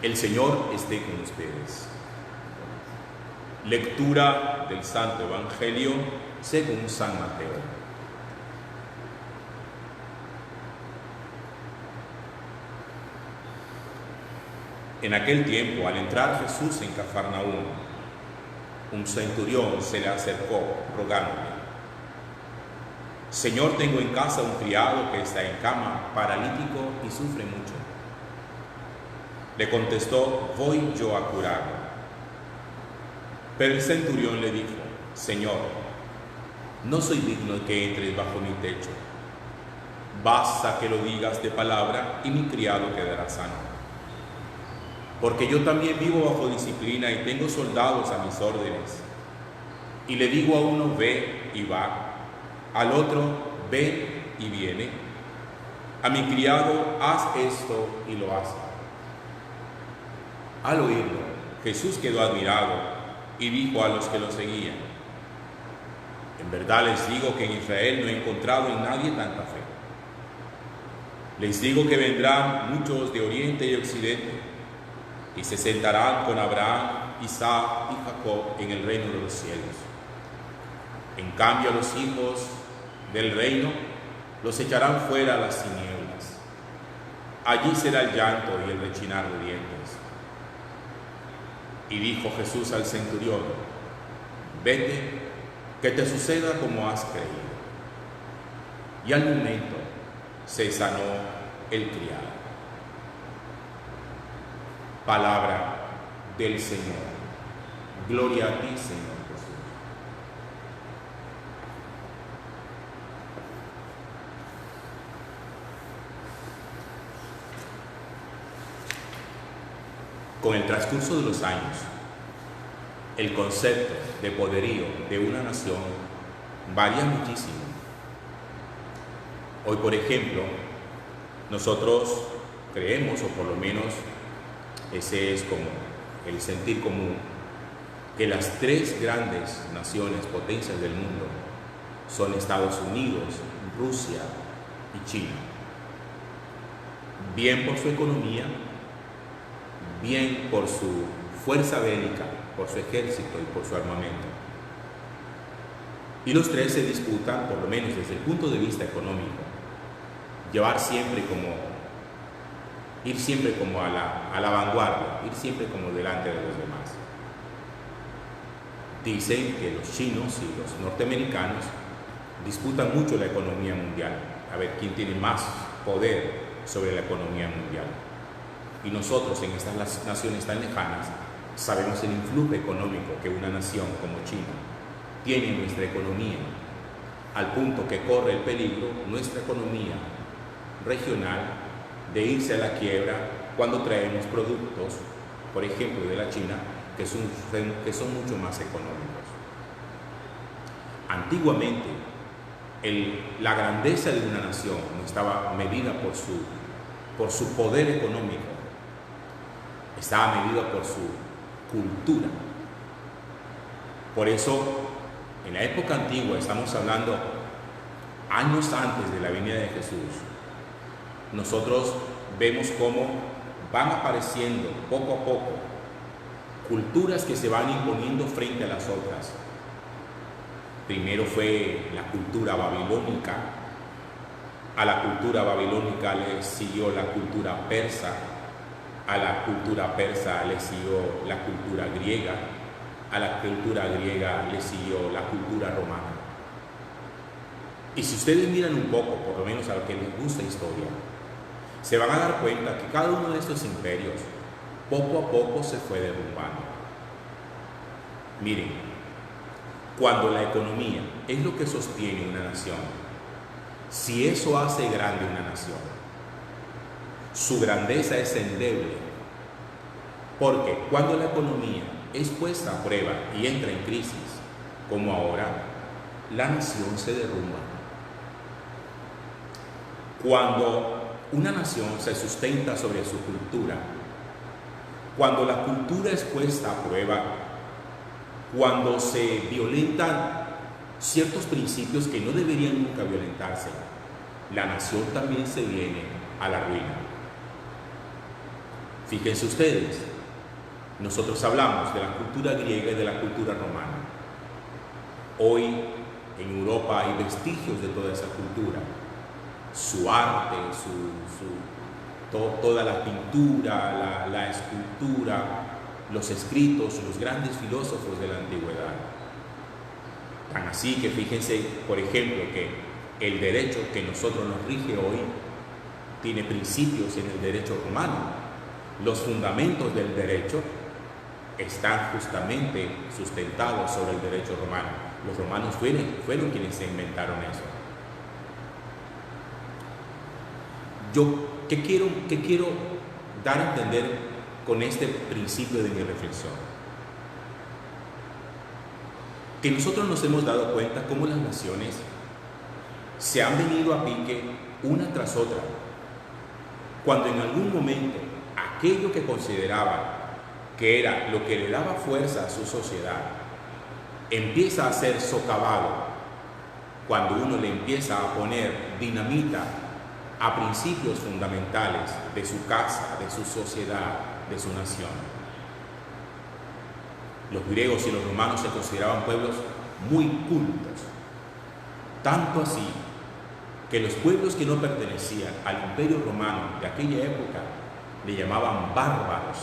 El Señor esté con ustedes. Lectura del Santo Evangelio según San Mateo. En aquel tiempo, al entrar Jesús en Cafarnaúm, un centurión se le acercó rogándole: Señor, tengo en casa un criado que está en cama, paralítico y sufre mucho. Le contestó: voy yo a curarlo. Pero el centurión le dijo: Señor, no soy digno de que entres bajo mi techo. Basta que lo digas de palabra y mi criado quedará sano. Porque yo también vivo bajo disciplina y tengo soldados a mis órdenes. Y le digo a uno: ve y va, al otro: ven y viene. A mi criado: haz esto y lo hace. Al oírlo, Jesús quedó admirado y dijo a los que lo seguían: en verdad les digo que en Israel no he encontrado en nadie tanta fe. Les digo que vendrán muchos de oriente y occidente y se sentarán con Abraham, Isaac y Jacob en el reino de los cielos. En cambio, a los hijos del reino los echarán fuera a las tinieblas. Allí será el llanto y el rechinar de dientes. Y dijo Jesús al centurión: vete, que te suceda como has creído. Y al momento se sanó el criado. Palabra del Señor. Gloria a ti, Señor Jesús. Con el transcurso de los años, el concepto de poderío de una nación varía muchísimo. Hoy, por ejemplo, nosotros creemos, o por lo menos ese es como el sentir común, que las tres grandes naciones, potencias del mundo, son Estados Unidos, Rusia y China. Bien por su economía, bien por su fuerza bélica, por su ejército y por su armamento. Y los tres se disputan, por lo menos desde el punto de vista económico, ir siempre como a la vanguardia, ir siempre como delante de los demás. Dicen que los chinos y los norteamericanos disputan mucho la economía mundial, a ver quién tiene más poder sobre la economía mundial. Y nosotros, en estas naciones tan lejanas, sabemos el influjo económico que una nación como China tiene en nuestra economía, al punto que corre el peligro nuestra economía regional de irse a la quiebra cuando traemos productos, por ejemplo, de la China, que son mucho más económicos. Antiguamente, la grandeza de una nación no estaba medida por su poder económico, estaba medida por su cultura. Por eso, en la época antigua, estamos hablando años antes de la venida de Jesús, nosotros vemos cómo van apareciendo poco a poco culturas que se van imponiendo frente a las otras. Primero fue la cultura babilónica. A la cultura babilónica le siguió la cultura persa. A la cultura persa le siguió la cultura griega. A la cultura griega le siguió la cultura romana. Y si ustedes miran un poco, por lo menos a los que les gusta historia, se van a dar cuenta que cada uno de estos imperios poco a poco se fue derrumbando. Miren, cuando la economía es lo que sostiene una nación, si eso hace grande una nación, su grandeza es endeble, porque cuando la economía es puesta a prueba y entra en crisis, como ahora, la nación se derrumba. Cuando una nación se sustenta sobre su cultura, cuando la cultura es puesta a prueba, cuando se violentan ciertos principios que no deberían nunca violentarse, la nación también se viene a la ruina. Fíjense ustedes, nosotros hablamos de la cultura griega y de la cultura romana. Hoy en Europa hay vestigios de toda esa cultura. Su arte, toda la pintura, la escultura, los escritos, los grandes filósofos de la antigüedad. Tan así que fíjense, por ejemplo, que el derecho que nosotros nos rige hoy tiene principios en el derecho romano. Los fundamentos del derecho están justamente sustentados sobre el derecho romano. Los romanos fueron quienes se inventaron eso. ¿Qué quiero dar a entender con este principio de mi reflexión? Que nosotros nos hemos dado cuenta cómo las naciones se han venido a pique una tras otra, cuando en algún momento aquello que consideraban que era lo que le daba fuerza a su sociedad empieza a ser socavado, cuando uno le empieza a poner dinamita a principios fundamentales de su casa, de su sociedad, de su nación. Los griegos y los romanos se consideraban pueblos muy cultos, tanto así que los pueblos que no pertenecían al imperio romano de aquella época le llamaban bárbaros,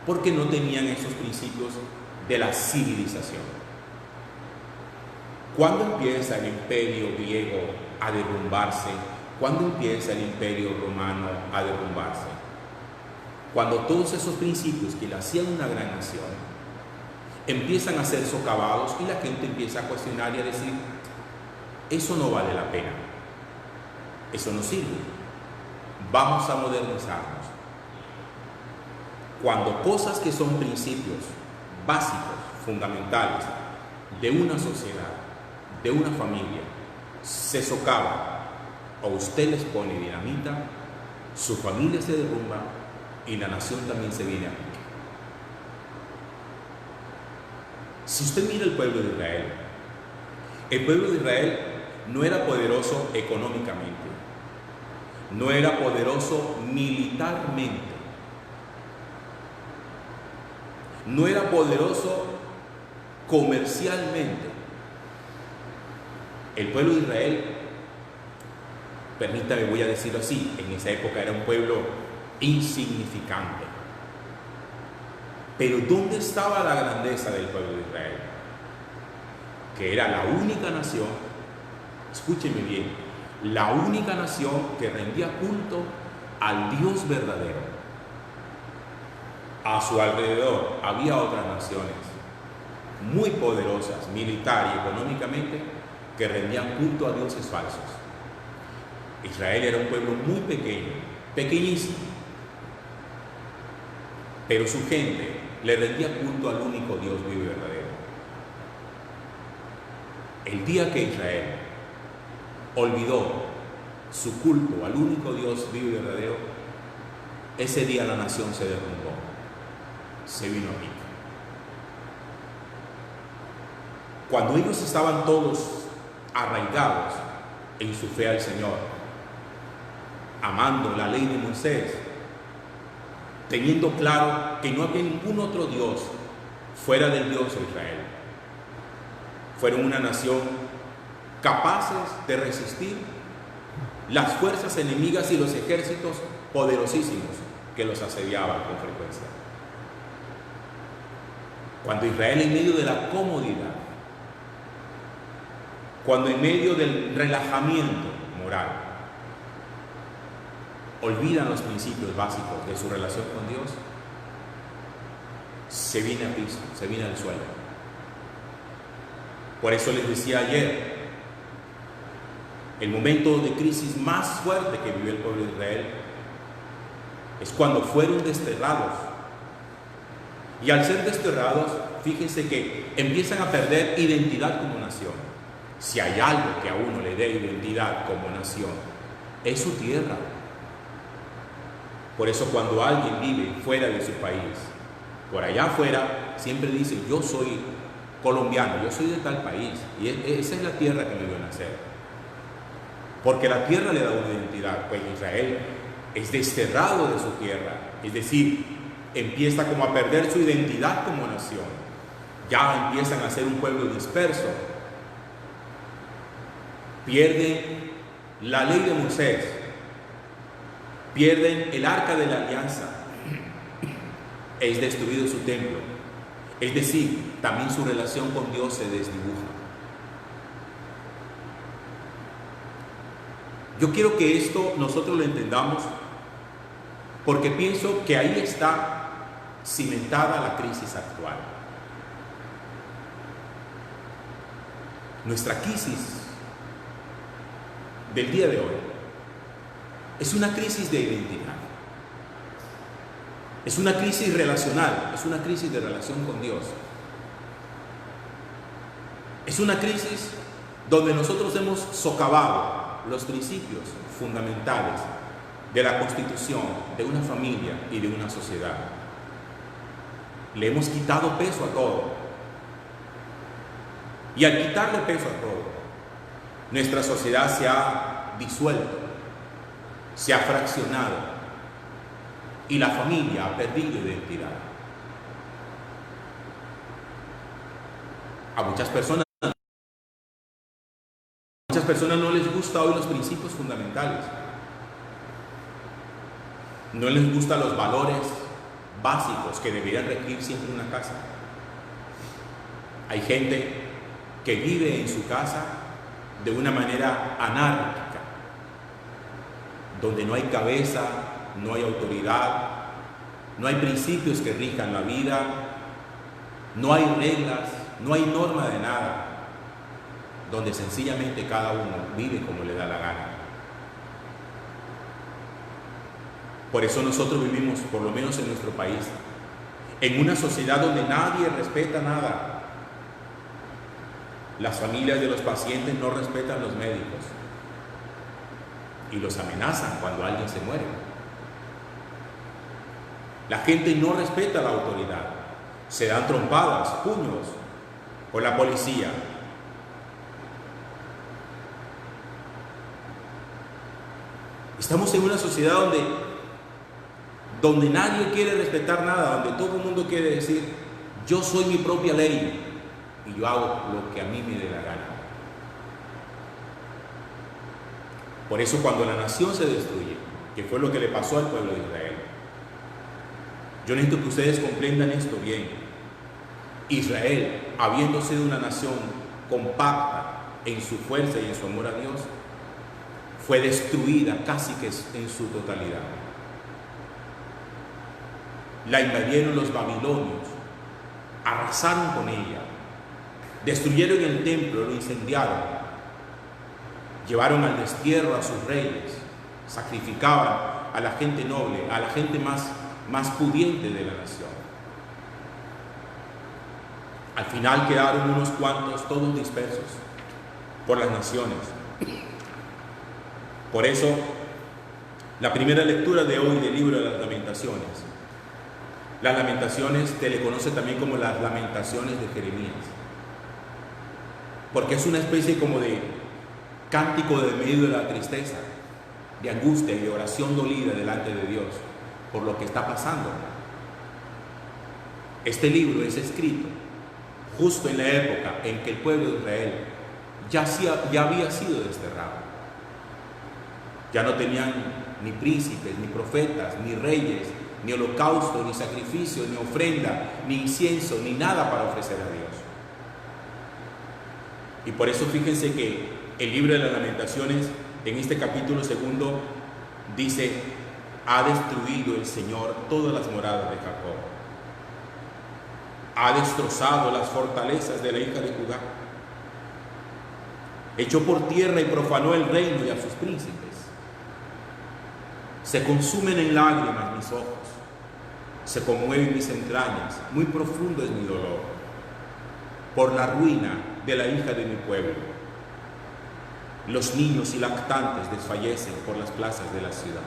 porque no tenían esos principios de la civilización. ¿Cuándo empieza el imperio griego a derrumbarse? ¿Cuándo empieza el imperio romano a derrumbarse? Cuando todos esos principios que le hacían una gran nación empiezan a ser socavados y la gente empieza a cuestionar y a decir: eso no vale la pena, eso no sirve, vamos a modernizarnos. Cuando cosas que son principios básicos, fundamentales de una sociedad, de una familia, se socavan o usted les pone dinamita, su familia se derrumba y la nación también se viene a pique. Si usted mira el pueblo de Israel no era poderoso económicamente, no era poderoso militarmente, no era poderoso comercialmente. El pueblo de Israel, permítame, voy a decirlo así, en esa época era un pueblo insignificante. Pero ¿dónde estaba la grandeza del pueblo de Israel? Que era la única nación, escúcheme bien, la única nación que rendía culto al Dios verdadero. A su alrededor había otras naciones muy poderosas, militar y económicamente, que rendían culto a dioses falsos. Israel era un pueblo muy pequeño, pequeñísimo, pero su gente le rendía culto al único Dios vivo y verdadero. El día que Israel olvidó su culto al único Dios vivo y verdadero, ese día la nación se derrumbó, se vino a pique. Cuando ellos estaban todos arraigados en su fe al Señor, amando la ley de Moisés, teniendo claro que no había ningún otro Dios fuera del Dios de Israel, fueron una nación capaces de resistir las fuerzas enemigas y los ejércitos poderosísimos que los asediaban con frecuencia. Cuando Israel, en medio de la comodidad, cuando en medio del relajamiento moral olvidan los principios básicos de su relación con Dios, se viene a piso, se viene al suelo. Por eso les decía ayer, el momento de crisis más fuerte que vivió el pueblo de Israel es cuando fueron desterrados. Y al ser desterrados, fíjense que empiezan a perder identidad como nación. Si hay algo que a uno le dé identidad como nación, es su tierra. Por eso cuando alguien vive fuera de su país, por allá afuera, siempre dice: yo soy colombiano, yo soy de tal país, y esa es la tierra que me vio nacer. Porque la tierra le da una identidad. Pues Israel es desterrado de su tierra, es decir, empieza como a perder su identidad como nación, ya empiezan a ser un pueblo disperso, pierden la ley de Moisés, pierden el arca de la alianza, es destruido su templo, es decir, también su relación con Dios se desdibuja. Yo quiero que esto nosotros lo entendamos porque pienso que ahí está cimentada la crisis actual. Nuestra crisis del día de hoy es una crisis de identidad, es una crisis relacional, es una crisis de relación con Dios, es una crisis donde nosotros hemos socavado los principios fundamentales de la constitución de una familia y de una sociedad. Le hemos quitado peso a todo. Y al quitarle peso a todo, nuestra sociedad se ha disuelto, se ha fraccionado y la familia ha perdido identidad. A muchas personas no les gusta hoy los principios fundamentales. No les gustan los valores básicos que deberían regir siempre una casa. Hay gente que vive en su casa de una manera anárquica, donde no hay cabeza, no hay autoridad, no hay principios que rijan la vida, no hay reglas, no hay norma de nada, donde sencillamente cada uno vive como le da la gana. Por eso nosotros vivimos, por lo menos en nuestro país, en una sociedad donde nadie respeta nada. Las familias de los pacientes no respetan a los médicos y los amenazan cuando alguien se muere. La gente no respeta la autoridad, se dan trompadas, puños con la policía. Estamos en una sociedad donde nadie quiere respetar nada, donde todo el mundo quiere decir, yo soy mi propia ley y yo hago lo que a mí me dé la gana. Por eso cuando la nación se destruye, que fue lo que le pasó al pueblo de Israel, yo necesito que ustedes comprendan esto bien. Israel, habiendo sido una nación compacta en su fuerza y en su amor a Dios, fue destruida casi que en su totalidad. La invadieron los babilonios, arrasaron con ella, destruyeron el templo, lo incendiaron, llevaron al destierro a sus reyes, sacrificaban a la gente noble, a la gente más pudiente de la nación. Al final quedaron unos cuantos, todos dispersos por las naciones. Por eso, la primera lectura de hoy del libro de las Lamentaciones, se le conoce también como las Lamentaciones de Jeremías, porque es una especie como de cántico de medio de la tristeza, de angustia y de oración dolida delante de Dios por lo que está pasando. Este libro es escrito justo en la época en que el pueblo de Israel ya había sido desterrado. Ya no tenían ni príncipes, ni profetas, ni reyes, ni holocausto, ni sacrificio, ni ofrenda, ni incienso, ni nada para ofrecer a Dios. Y por eso fíjense que el libro de las Lamentaciones, en este capítulo 2, dice: ha destruido el Señor todas las moradas de Jacob, ha destrozado las fortalezas de la hija de Judá, echó por tierra y profanó el reino y a sus príncipes. Se consumen en lágrimas mis ojos, se conmueven mis entrañas, muy profundo es mi dolor, por la ruina de la hija de mi pueblo. Los niños y lactantes desfallecen por las plazas de la ciudad.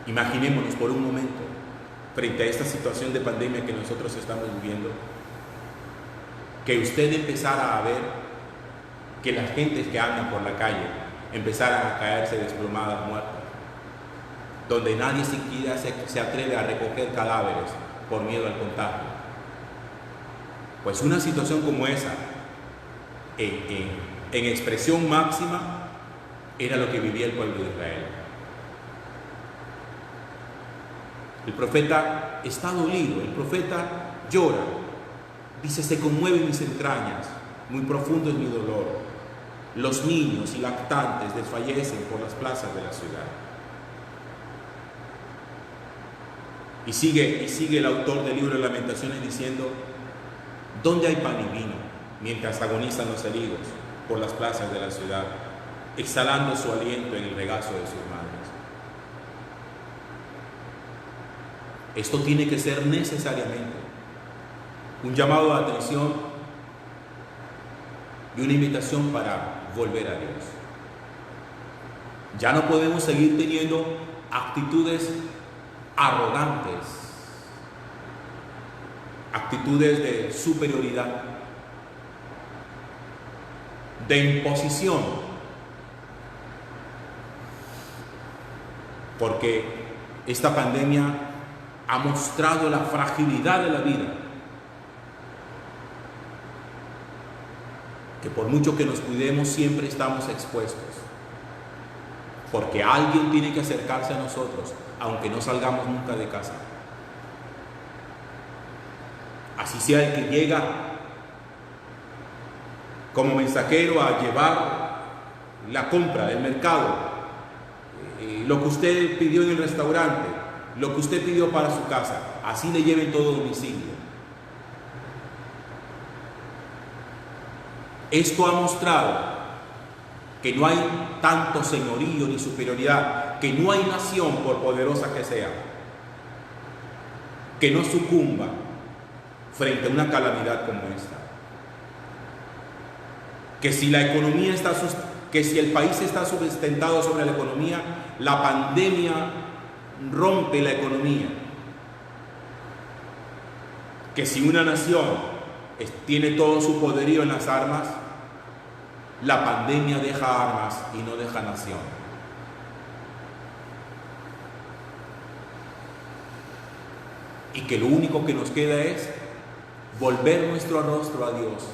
Imaginémonos por un momento, frente a esta situación de pandemia que nosotros estamos viviendo, que usted empezara a ver que las gentes que andan por la calle empezaran a caerse desplomadas muertas, donde nadie siquiera se atreve a recoger cadáveres por miedo al contagio. Pues una situación como esa, en expresión máxima, era lo que vivía el pueblo de Israel. El profeta está dolido, el profeta llora, dice: se conmueven mis entrañas, muy profundo es mi dolor. Los niños y lactantes desfallecen por las plazas de la ciudad. Y sigue el autor del libro de Lamentaciones diciendo: ¿dónde hay pan y vino? Mientras agonizan los heridos por las plazas de la ciudad, exhalando su aliento en el regazo de sus madres. Esto tiene que ser necesariamente un llamado de atención y una invitación para volver a Dios. Ya no podemos seguir teniendo actitudes arrogantes, actitudes de superioridad, de imposición, porque esta pandemia ha mostrado la fragilidad de la vida, que por mucho que nos cuidemos siempre estamos expuestos, porque alguien tiene que acercarse a nosotros aunque no salgamos nunca de casa, así sea el que llega como mensajero a llevar la compra del mercado, lo que usted pidió en el restaurante, lo que usted pidió para su casa, así le lleven todo domicilio. Esto ha mostrado que no hay tanto señorío ni superioridad, que no hay nación, por poderosa que sea, que no sucumba frente a una calamidad como esta. Que si el país está sustentado sobre la economía, la pandemia rompe la economía. Que si una nación tiene todo su poderío en las armas, la pandemia deja armas y no deja nación. Y que lo único que nos queda es volver nuestro rostro a Dios,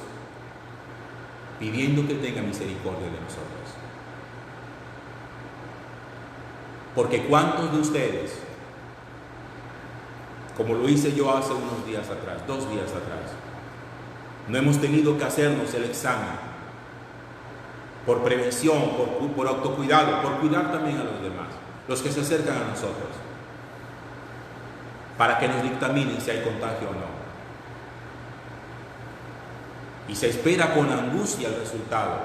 pidiendo que tenga misericordia de nosotros. Porque ¿cuántos de ustedes, como lo hice yo hace unos días atrás, 2 días atrás, no hemos tenido que hacernos el examen por prevención, por autocuidado, por cuidar también a los demás, los que se acercan a nosotros, para que nos dictaminen si hay contagio o no? Y se espera con angustia el resultado,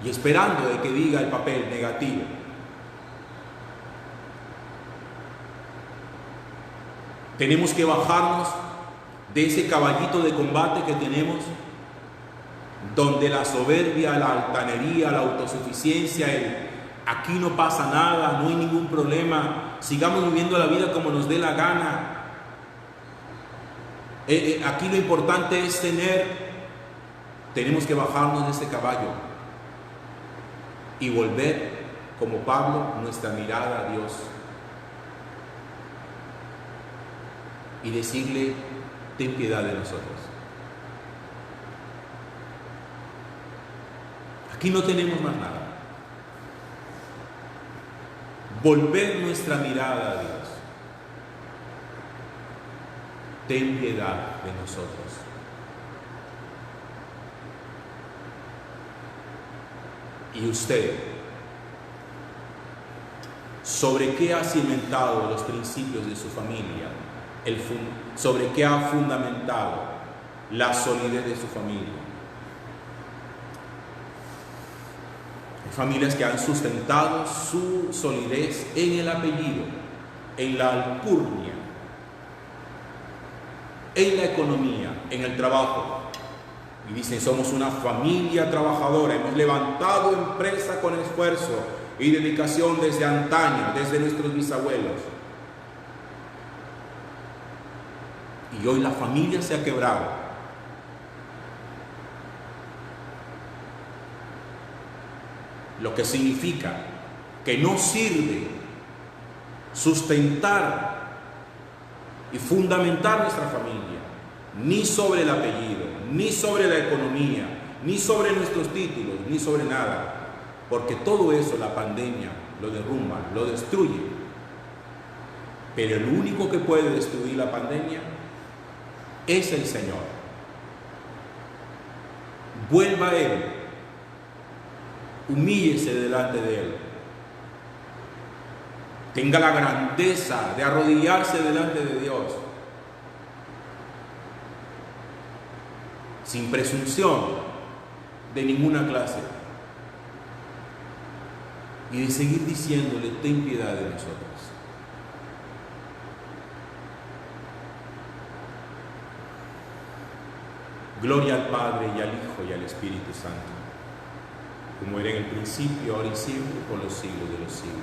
y esperando de que diga el papel negativo. Tenemos que bajarnos de ese caballito de combate que tenemos, donde la soberbia, la altanería, la autosuficiencia, aquí no pasa nada, no hay ningún problema, sigamos viviendo la vida como nos dé la gana. Aquí lo importante es tenemos que bajarnos de ese caballo y volver, como Pablo, nuestra mirada a Dios y decirle: ten piedad de nosotros. Aquí no tenemos más nada. Volver nuestra mirada a Dios. Ten piedad de nosotros. Y usted, ¿sobre qué ha cimentado los principios de su familia? ¿Sobre qué ha fundamentado la solidez de su familia? Hay familias que han sustentado su solidez en el apellido, en la alcurnia, en la economía, en el trabajo. Y dicen: somos una familia trabajadora, hemos levantado empresa con esfuerzo y dedicación desde antaño, desde nuestros bisabuelos. Y hoy la familia se ha quebrado. lo que significa que no sirve sustentar y fundamentar nuestra familia, ni sobre el apellido, ni sobre la economía, ni sobre nuestros títulos, ni sobre nada, porque todo eso la pandemia lo derrumba, lo destruye. Pero el único que puede destruir la pandemia es el Señor. Vuelva a Él, humíllese delante de Él, tenga la grandeza de arrodillarse delante de Dios, sin presunción de ninguna clase, y de seguir diciéndole: ten piedad de nosotros. Gloria al Padre, y al Hijo, y al Espíritu Santo, como era en el principio, ahora y siempre, por los siglos de los siglos.